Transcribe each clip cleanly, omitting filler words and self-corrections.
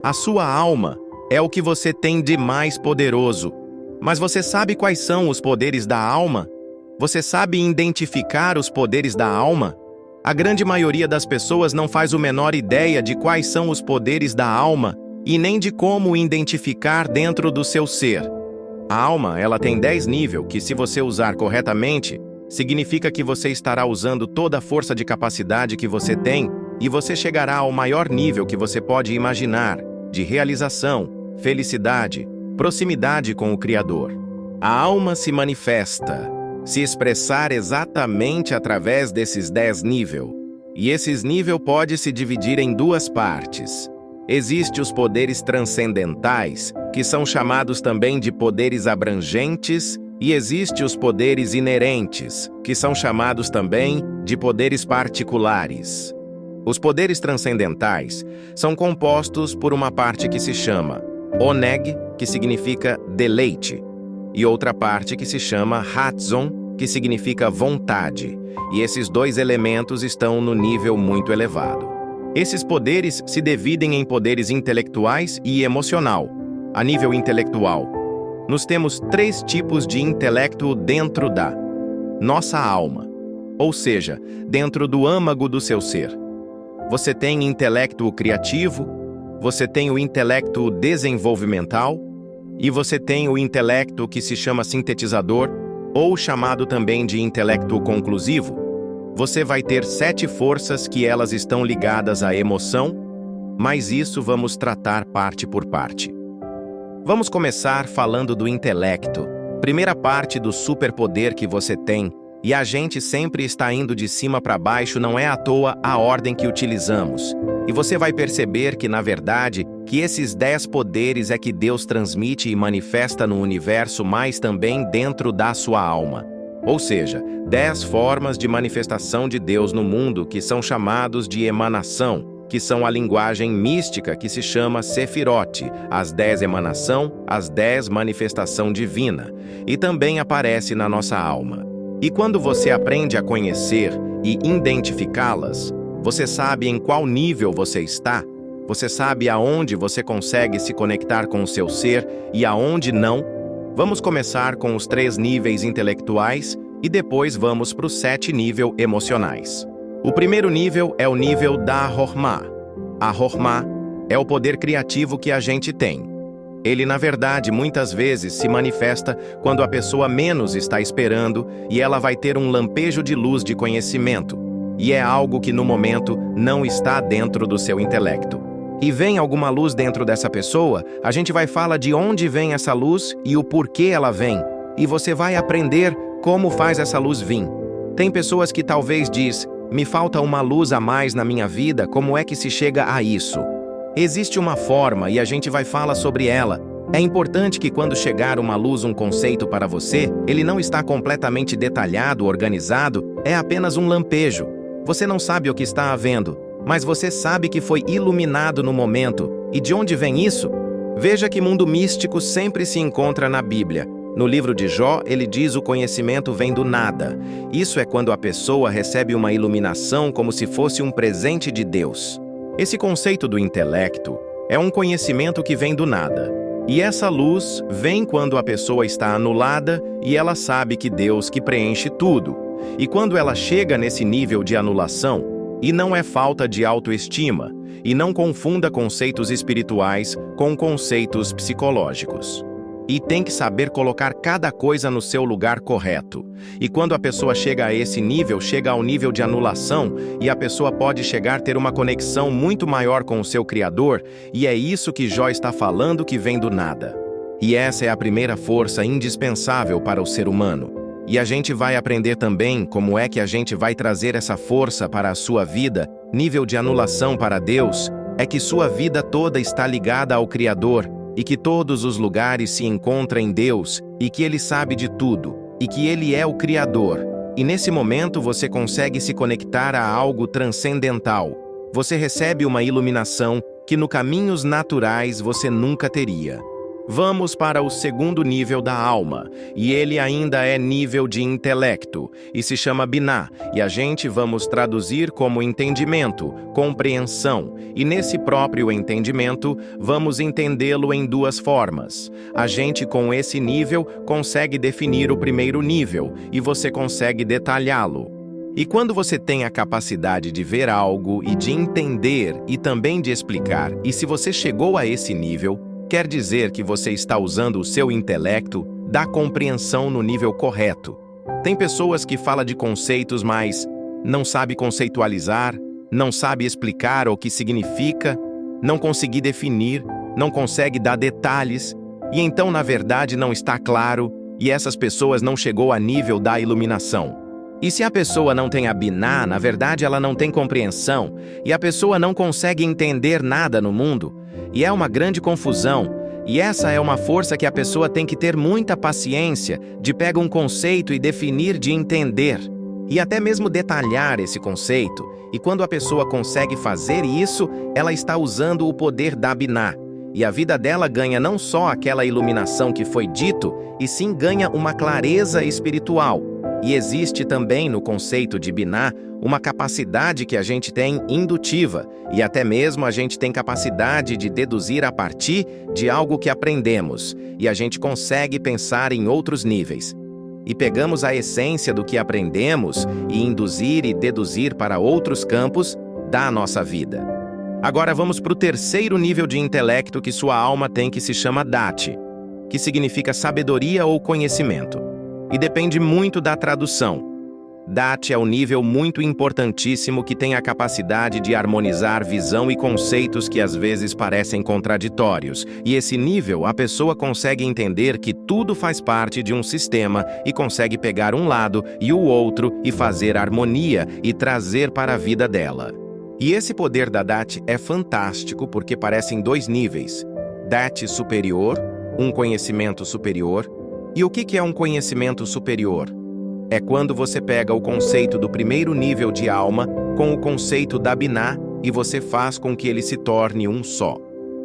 A sua alma é o que você tem de mais poderoso. Mas você sabe quais são os poderes da alma? Você sabe identificar os poderes da alma? A grande maioria das pessoas não faz a menor ideia de quais são os poderes da alma e nem de como identificar dentro do seu ser. A alma, ela tem 10 níveis que, se você usar corretamente, significa que você estará usando toda a força de capacidade que você tem e você chegará ao maior nível que você pode imaginar, de realização, felicidade, proximidade com o Criador. A alma se manifesta, se expressar exatamente através desses 10 níveis. E esses níveis podem se dividir em duas partes. Existem os poderes transcendentais, que são chamados também de poderes abrangentes, e existem os poderes inerentes, que são chamados também de poderes particulares. Os poderes transcendentais são compostos por uma parte que se chama Oneg, que significa deleite, e outra parte que se chama Ratzon, que significa vontade, e esses dois elementos estão no nível muito elevado. Esses poderes se dividem em poderes intelectuais e emocional. A nível intelectual, nós temos 3 tipos de intelecto dentro da nossa alma, ou seja, dentro do âmago do seu ser. Você tem intelecto criativo, você tem o intelecto desenvolvimental e você tem o intelecto que se chama sintetizador, ou chamado também de intelecto conclusivo. Você vai ter 7 forças que elas estão ligadas à emoção, mas isso vamos tratar parte por parte. Vamos começar falando do intelecto, primeira parte do superpoder que você tem, e a gente sempre está indo de cima para baixo, não é à toa a ordem que utilizamos. E você vai perceber que, na verdade, que esses 10 poderes é que Deus transmite e manifesta no universo, mas também dentro da sua alma. Ou seja, 10 formas de manifestação de Deus no mundo que são chamados de emanação, que são a linguagem mística que se chama Sefirot, as 10 emanação, as 10 manifestação divina, e também aparece na nossa alma. E quando você aprende a conhecer e identificá-las, você sabe em qual nível você está, você sabe aonde você consegue se conectar com o seu ser e aonde não. Vamos começar com os 3 níveis intelectuais e depois vamos para os 7 níveis emocionais. O primeiro nível é o nível da Hormá. A Hormá é o poder criativo que a gente tem. Ele, na verdade, muitas vezes se manifesta quando a pessoa menos está esperando e ela vai ter um lampejo de luz de conhecimento. E é algo que, no momento, não está dentro do seu intelecto. E vem alguma luz dentro dessa pessoa, a gente vai falar de onde vem essa luz e o porquê ela vem. E você vai aprender como faz essa luz vir. Tem pessoas que talvez diz, me falta uma luz a mais na minha vida, como é que se chega a isso? Existe uma forma e a gente vai falar sobre ela. É importante que quando chegar uma luz, um conceito para você, ele não está completamente detalhado, organizado, é apenas um lampejo. Você não sabe o que está havendo, mas você sabe que foi iluminado no momento. E de onde vem isso? Veja que mundo místico sempre se encontra na Bíblia. No livro de Jó, ele diz o conhecimento vem do nada. Isso é quando a pessoa recebe uma iluminação como se fosse um presente de Deus. Esse conceito do intelecto é um conhecimento que vem do nada. E essa luz vem quando a pessoa está anulada e ela sabe que Deus que preenche tudo. E quando ela chega nesse nível de anulação, e não é falta de autoestima, e não confunda conceitos espirituais com conceitos psicológicos. E tem que saber colocar cada coisa no seu lugar correto. E quando a pessoa chega a esse nível, chega ao nível de anulação, e a pessoa pode chegar a ter uma conexão muito maior com o seu Criador, e é isso que Jó está falando que vem do nada. E essa é a primeira força indispensável para o ser humano. E a gente vai aprender também como é que a gente vai trazer essa força para a sua vida. Nível de anulação para Deus é que sua vida toda está ligada ao Criador, e que todos os lugares se encontram em Deus, e que Ele sabe de tudo, e que Ele é o Criador. E nesse momento você consegue se conectar a algo transcendental. Você recebe uma iluminação que no caminhos naturais você nunca teria. Vamos para o segundo nível da alma, e ele ainda é nível de intelecto, e se chama Binah, e a gente vamos traduzir como entendimento, compreensão, e nesse próprio entendimento, vamos entendê-lo em duas formas. A gente com esse nível consegue definir o primeiro nível, e você consegue detalhá-lo. E quando você tem a capacidade de ver algo e de entender e também de explicar, e se você chegou a esse nível, quer dizer que você está usando o seu intelecto da compreensão no nível correto. Tem pessoas que falam de conceitos, mas não sabe conceitualizar, não sabe explicar o que significa, não consegue definir, não consegue dar detalhes, e então, na verdade, não está claro, e essas pessoas não chegou a nível da iluminação. E se a pessoa não tem a Binah, na verdade ela não tem compreensão, e a pessoa não consegue entender nada no mundo, e é uma grande confusão, e essa é uma força que a pessoa tem que ter muita paciência de pegar um conceito e definir, de entender, e até mesmo detalhar esse conceito, e quando a pessoa consegue fazer isso, ela está usando o poder da Binah, e a vida dela ganha não só aquela iluminação que foi dito, e sim ganha uma clareza espiritual. E existe também no conceito de Binah uma capacidade que a gente tem indutiva, e até mesmo a gente tem capacidade de deduzir a partir de algo que aprendemos, e a gente consegue pensar em outros níveis. E pegamos a essência do que aprendemos e induzir e deduzir para outros campos da nossa vida. Agora vamos para o terceiro nível de intelecto que sua alma tem, que se chama Dat, que significa sabedoria ou conhecimento. E depende muito da tradução. Dat é um nível muito importantíssimo que tem a capacidade de harmonizar visão e conceitos que às vezes parecem contraditórios. E esse nível, a pessoa consegue entender que tudo faz parte de um sistema e consegue pegar um lado e o outro e fazer harmonia e trazer para a vida dela. E esse poder da Dat é fantástico porque parecem dois níveis. Dat superior, um conhecimento superior. E o que é um conhecimento superior? É quando você pega o conceito do primeiro nível de alma com o conceito da Binah e você faz com que ele se torne um só.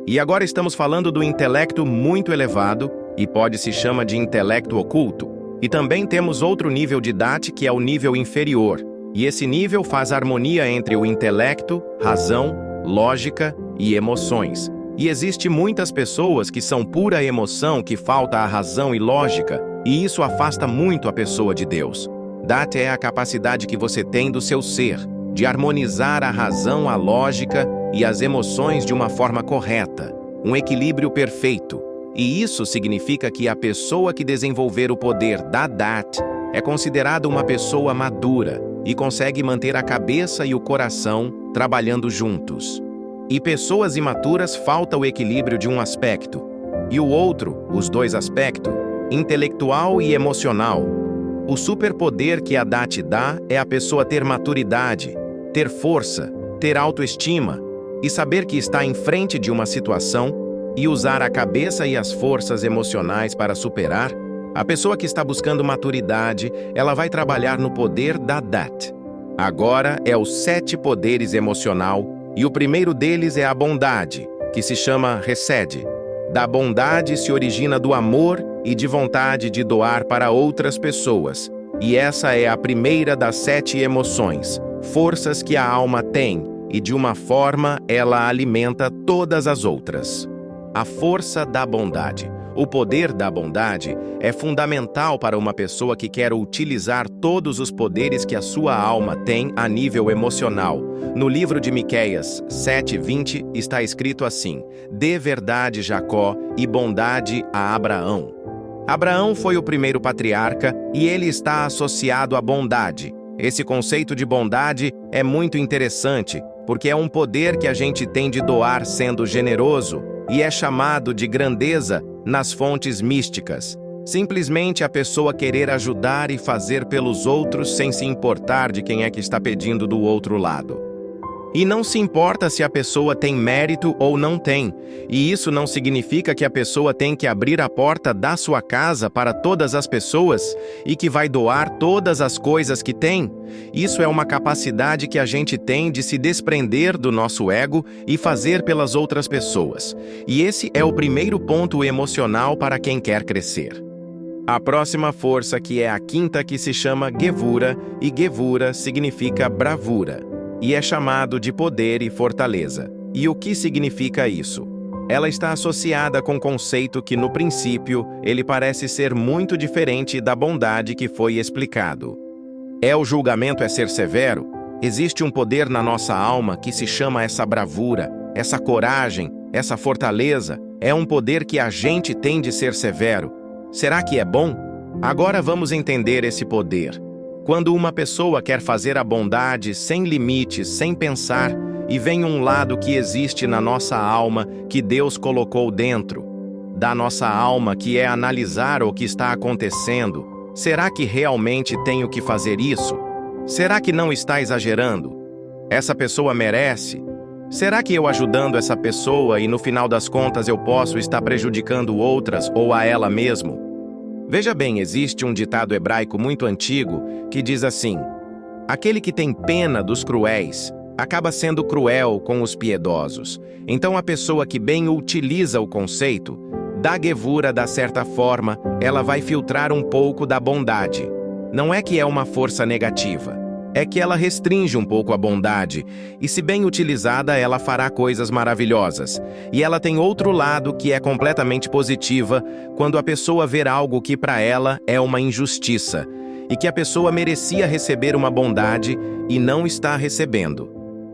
E agora estamos falando do intelecto muito elevado, e se chama de intelecto oculto. E também temos outro nível de Dat, que é o nível inferior. E esse nível faz harmonia entre o intelecto, razão, lógica e emoções. E existe muitas pessoas que são pura emoção, que falta a razão e lógica, e isso afasta muito a pessoa de Deus. Dat é a capacidade que você tem do seu ser, de harmonizar a razão, a lógica e as emoções de uma forma correta, um equilíbrio perfeito. E isso significa que a pessoa que desenvolver o poder da Dat é considerada uma pessoa madura e consegue manter a cabeça e o coração trabalhando juntos. E pessoas imaturas falta o equilíbrio de um aspecto, e o outro, os dois aspectos, intelectual e emocional. O superpoder que a Dat dá é a pessoa ter maturidade, ter força, ter autoestima e saber que está em frente de uma situação e usar a cabeça e as forças emocionais para superar. A pessoa que está buscando maturidade, ela vai trabalhar no poder da Dat. Agora é os 7 poderes emocional. E o primeiro deles é a bondade, que se chama Hesed. Da bondade se origina do amor e de vontade de doar para outras pessoas. E essa é a primeira das 7 emoções, forças que a alma tem, e de uma forma ela alimenta todas as outras. A força da bondade. O poder da bondade é fundamental para uma pessoa que quer utilizar todos os poderes que a sua alma tem a nível emocional. No livro de Miqueias 7:20 está escrito assim: dê verdade Jacó e bondade a Abraão. Abraão foi o primeiro patriarca e ele está associado à bondade. Esse conceito de bondade é muito interessante, porque é um poder que a gente tem de doar sendo generoso e é chamado de grandeza nas fontes místicas. Simplesmente a pessoa querer ajudar e fazer pelos outros sem se importar de quem é que está pedindo do outro lado. E não se importa se a pessoa tem mérito ou não tem. E isso não significa que a pessoa tem que abrir a porta da sua casa para todas as pessoas e que vai doar todas as coisas que tem. Isso é uma capacidade que a gente tem de se desprender do nosso ego e fazer pelas outras pessoas. E esse é o primeiro ponto emocional para quem quer crescer. A próxima força, que é a quinta, que se chama Gevura, e Gevura significa bravura. E é chamado de poder e fortaleza. E o que significa isso? Ela está associada com um conceito que, no princípio, ele parece ser muito diferente da bondade que foi explicado. O julgamento é ser severo? Existe um poder na nossa alma que se chama essa bravura, essa coragem, essa fortaleza. É um poder que a gente tem de ser severo. Será que é bom? Agora vamos entender esse poder. Quando uma pessoa quer fazer a bondade sem limites, sem pensar, e vem um lado que existe na nossa alma que Deus colocou dentro da nossa alma, que é analisar o que está acontecendo. Será que realmente tenho que fazer isso? Será que não está exagerando? Essa pessoa merece? Será que eu ajudando essa pessoa e no final das contas eu posso estar prejudicando outras ou a ela mesmo? Veja bem, existe um ditado hebraico muito antigo que diz assim: aquele que tem pena dos cruéis acaba sendo cruel com os piedosos. Então a pessoa que bem utiliza o conceito da gevura, da certa forma, ela vai filtrar um pouco da bondade. Não é que é uma força negativa, é que ela restringe um pouco a bondade, e se bem utilizada, ela fará coisas maravilhosas. E ela tem outro lado que é completamente positiva, quando a pessoa vê algo que para ela é uma injustiça, e que a pessoa merecia receber uma bondade e não está recebendo.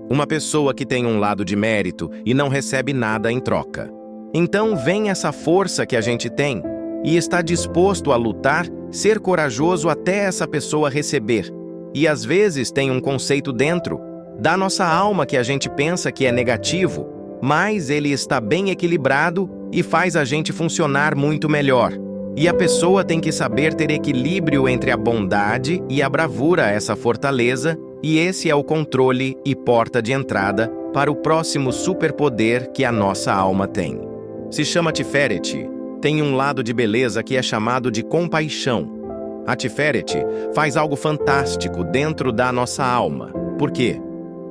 Uma pessoa que tem um lado de mérito e não recebe nada em troca. Então vem essa força que a gente tem, e está disposto a lutar, ser corajoso até essa pessoa receber. E às vezes tem um conceito dentro da nossa alma que a gente pensa que é negativo, mas ele está bem equilibrado e faz a gente funcionar muito melhor. E a pessoa tem que saber ter equilíbrio entre a bondade e a bravura, essa fortaleza, e esse é o controle e porta de entrada para o próximo superpoder que a nossa alma tem. Se chama Tiferet, tem um lado de beleza que é chamado de compaixão. A Tiferet faz algo fantástico dentro da nossa alma. Por quê?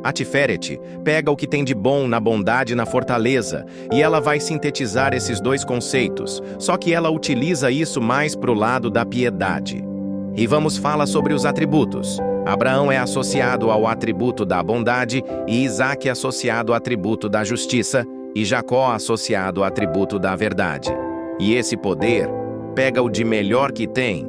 A Tiferet pega o que tem de bom na bondade e na fortaleza, e ela vai sintetizar esses dois conceitos, só que ela utiliza isso mais para o lado da piedade. E vamos falar sobre os atributos. Abraão é associado ao atributo da bondade, e Isaac é associado ao atributo da justiça, e Jacó associado ao atributo da verdade. E esse poder pega o de melhor que tem,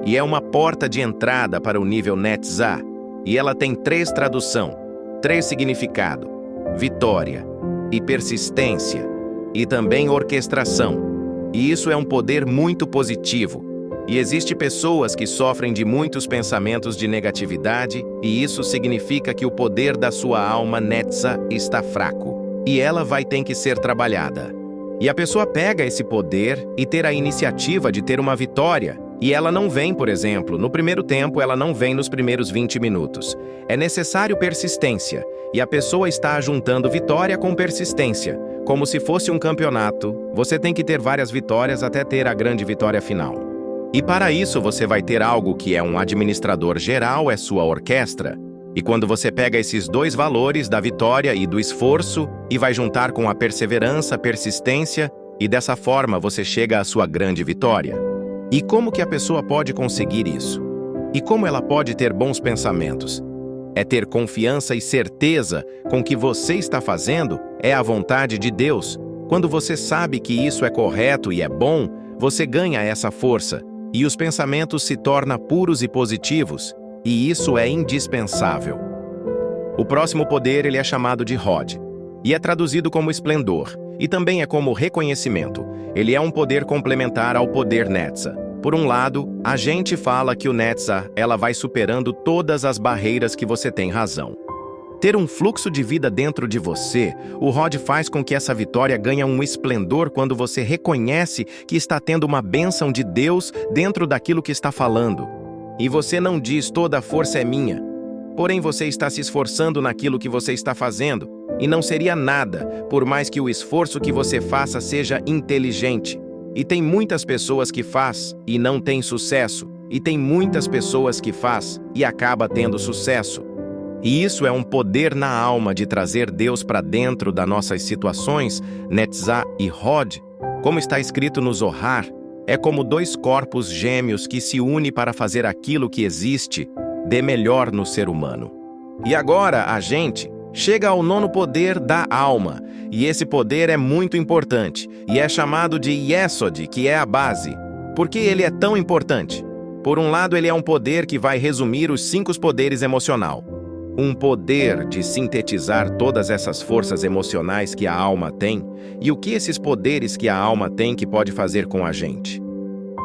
e é uma porta de entrada para o nível Netzah, e ela tem 3 traduções, 3 significados: vitória, e persistência, e também orquestração. E isso é um poder muito positivo. E existem pessoas que sofrem de muitos pensamentos de negatividade, e isso significa que o poder da sua alma Netzah está fraco, e ela vai ter que ser trabalhada. E a pessoa pega esse poder e ter a iniciativa de ter uma vitória, e ela não vem, por exemplo, no primeiro tempo, ela não vem nos primeiros 20 minutos. É necessário persistência, e a pessoa está juntando vitória com persistência. Como se fosse um campeonato, você tem que ter várias vitórias até ter a grande vitória final. E para isso você vai ter algo que é um administrador geral, é sua orquestra. E quando você pega esses 2 valores da vitória e do esforço e vai juntar com a perseverança, persistência, e dessa forma você chega à sua grande vitória. E como que a pessoa pode conseguir isso? E como ela pode ter bons pensamentos? É ter confiança e certeza com que você está fazendo é a vontade de Deus. Quando você sabe que isso é correto e é bom, você ganha essa força, e os pensamentos se tornam puros e positivos, e isso é indispensável. O próximo poder ele é chamado de Hod, e é traduzido como esplendor, e também é como reconhecimento. Ele é um poder complementar ao poder Netzah. Por um lado, a gente fala que o Netzah, ela vai superando todas as barreiras que você tem razão. Ter um fluxo de vida dentro de você, o Hod faz com que essa vitória ganhe um esplendor quando você reconhece que está tendo uma bênção de Deus dentro daquilo que está falando. E você não diz toda a força é minha. porém você está se esforçando naquilo que você está fazendo, e não seria nada, por mais que o esforço que você faça seja inteligente. E tem muitas pessoas que faz e não tem sucesso, e tem muitas pessoas que faz e acaba tendo sucesso. E isso é um poder na alma de trazer Deus para dentro das nossas situações, Netzah e Hod. Como está escrito no Zohar, é como dois corpos gêmeos que se unem para fazer aquilo que existe de melhor no ser humano. E agora a gente chega ao nono poder da alma, e esse poder é muito importante, e é chamado de Yesod, que é a base. Por que ele é tão importante? Por um lado, ele é um poder que vai resumir os 5 poderes emocional. Um poder de sintetizar todas essas forças emocionais que a alma tem, e o que esses poderes que a alma tem que pode fazer com a gente.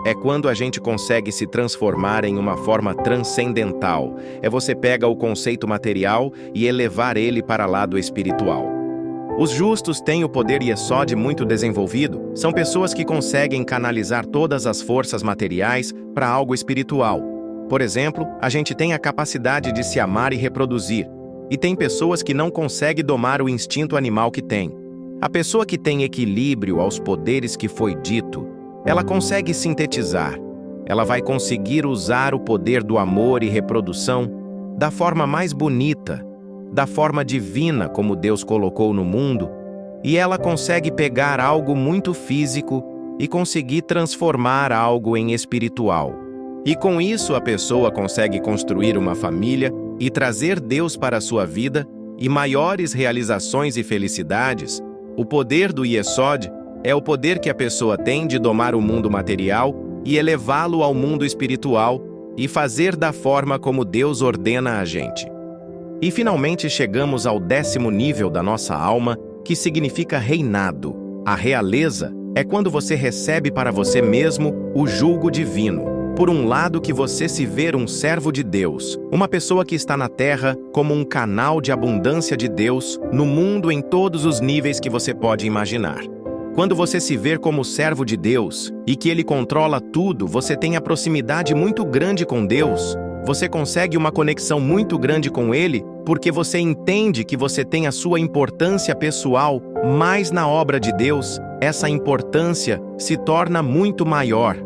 É quando a gente consegue se transformar em uma forma transcendental. É você pega o conceito material e elevar ele para o lado espiritual. Os justos têm o poder Yesod muito desenvolvido, são pessoas que conseguem canalizar todas as forças materiais para algo espiritual. Por exemplo, a gente tem a capacidade de se amar e reproduzir, e tem pessoas que não conseguem domar o instinto animal que tem. A pessoa que tem equilíbrio aos poderes que foi dito, ela consegue sintetizar. Ela vai conseguir usar o poder do amor e reprodução da forma mais bonita, da forma divina como Deus colocou no mundo, e ela consegue pegar algo muito físico e conseguir transformar algo em espiritual. E com isso a pessoa consegue construir uma família e trazer Deus para a sua vida e maiores realizações e felicidades. O poder do Yesod é o poder que a pessoa tem de domar o mundo material e elevá-lo ao mundo espiritual e fazer da forma como Deus ordena a gente. E finalmente chegamos ao 10º nível da nossa alma, que significa reinado. A realeza é quando você recebe para você mesmo o jugo divino. Por um lado, que você se vê um servo de Deus, uma pessoa que está na terra como um canal de abundância de Deus no mundo em todos os níveis que você pode imaginar. Quando você se vê como servo de Deus e que Ele controla tudo, você tem a proximidade muito grande com Deus, você consegue uma conexão muito grande com Ele, porque você entende que você tem a sua importância pessoal, mas na obra de Deus, essa importância se torna muito maior.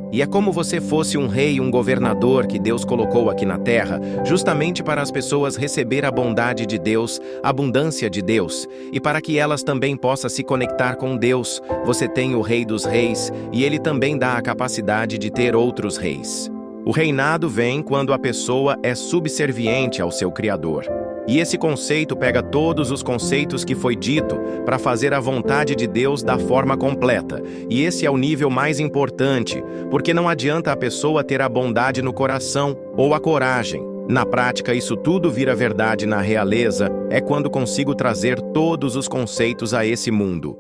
E é como se fosse um rei, um governador que Deus colocou aqui na terra, justamente para as pessoas receber a bondade de Deus, a abundância de Deus, e para que elas também possam se conectar com Deus. Você tem o Rei dos Reis, e ele também dá a capacidade de ter outros reis. O reinado vem quando a pessoa é subserviente ao seu Criador. E esse conceito pega todos os conceitos que foi dito para fazer a vontade de Deus da forma completa. E esse é o nível mais importante, porque não adianta a pessoa ter a bondade no coração ou a coragem. Na prática, isso tudo vira verdade na realeza, é quando consigo trazer todos os conceitos a esse mundo.